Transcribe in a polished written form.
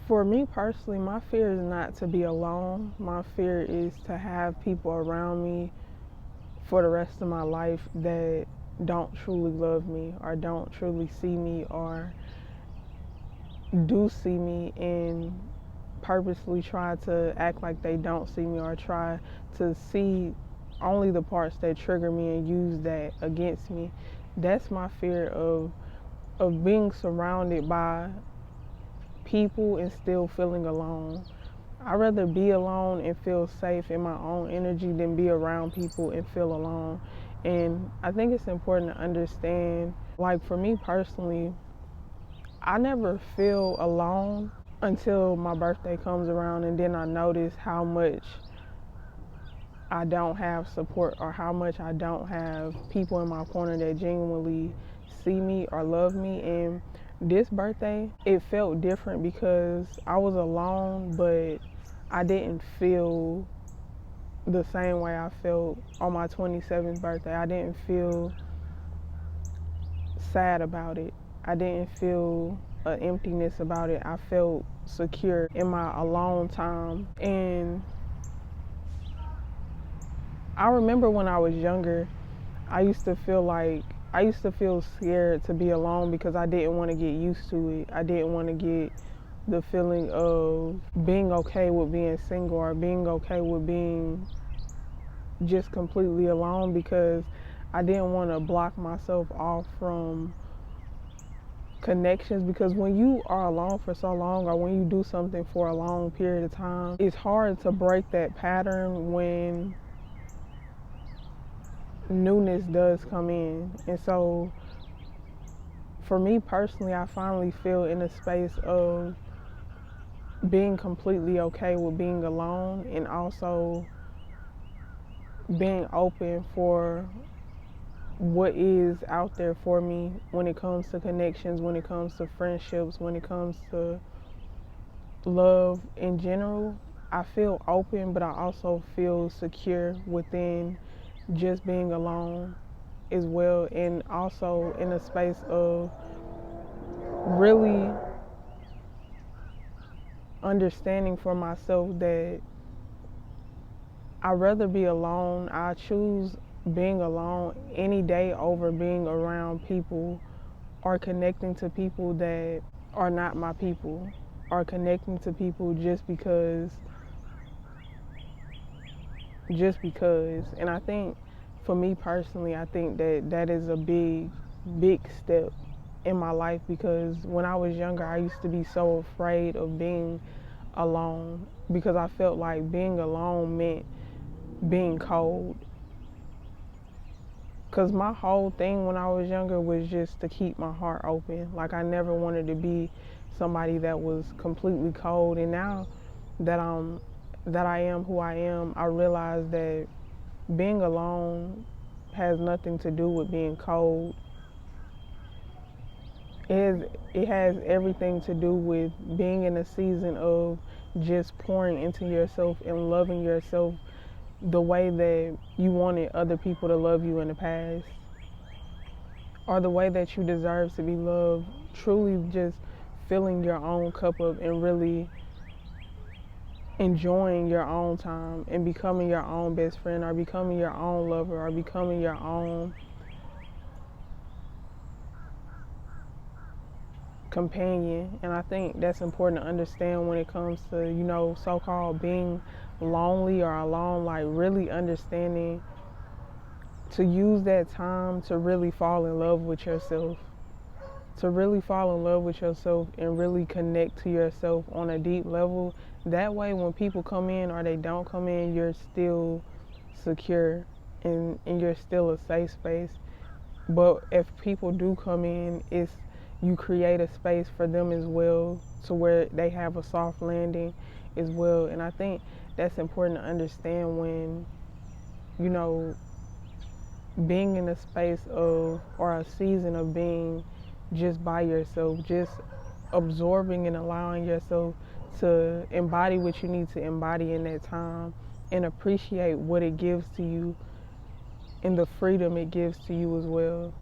For me personally, my fear is not to be alone. My fear is to have people around me for the rest of my life that don't truly love me or don't truly see me or do see me and purposely try to act like they don't see me or try to see only the parts that trigger me and use that against me. That's my fear of being surrounded by people and still feeling alone. I'd rather be alone and feel safe in my own energy than be around people and feel alone. And I think it's important to understand, like for me personally, I never feel alone until my birthday comes around, and then I notice how much I don't have support or how much I don't have people in my corner that genuinely see me or love me. And this birthday, it felt different because I was alone, but I didn't feel the same way I felt on my 27th birthday. I didn't feel sad about it. I didn't feel an emptiness about it. I felt secure in my alone time. And I remember when I was younger, I used to feel scared to be alone because I didn't want to get used to it. I didn't want to get the feeling of being okay with being single or being okay with being just completely alone, because I didn't want to block myself off from connections. Because when you are alone for so long, or when you do something for a long period of time, it's hard to break that pattern when newness does come in. And so for me personally, I finally feel in a space of being completely okay with being alone, and also being open for what is out there for me when it comes to connections, when it comes to friendships, when it comes to love in general. I feel open, but I also feel secure within just being alone as well, and also in a space of really understanding for myself that I'd rather be alone. I choose being alone any day over being around people or connecting to people that are not my people, or connecting to people just because. And I think for me personally, I think that that is a big step in my life, because when I was younger, I used to be so afraid of being alone because I felt like being alone meant being cold. Because my whole thing when I was younger was just to keep my heart open. Like, I never wanted to be somebody that was completely cold. And now that I am who I am, I realize that being alone has nothing to do with being cold. It has everything to do with being in a season of just pouring into yourself and loving yourself the way that you wanted other people to love you in the past, or the way that you deserve to be loved. Truly just filling your own cup up and really enjoying your own time and becoming your own best friend, or becoming your own lover, or becoming your own companion. And I think that's important to understand when it comes to, so-called being lonely or alone, like really understanding to use that time to really fall in love with yourself, and really connect to yourself on a deep level. That way, when people come in or they don't come in, you're still secure, and you're still a safe space. But if people do come in, you create a space for them as well, to where they have a soft landing as well. And I think that's important to understand when, being in a space of, or a season of being just by yourself, just absorbing and allowing yourself to embody what you need to embody in that time, and appreciate what it gives to you and the freedom it gives to you as well.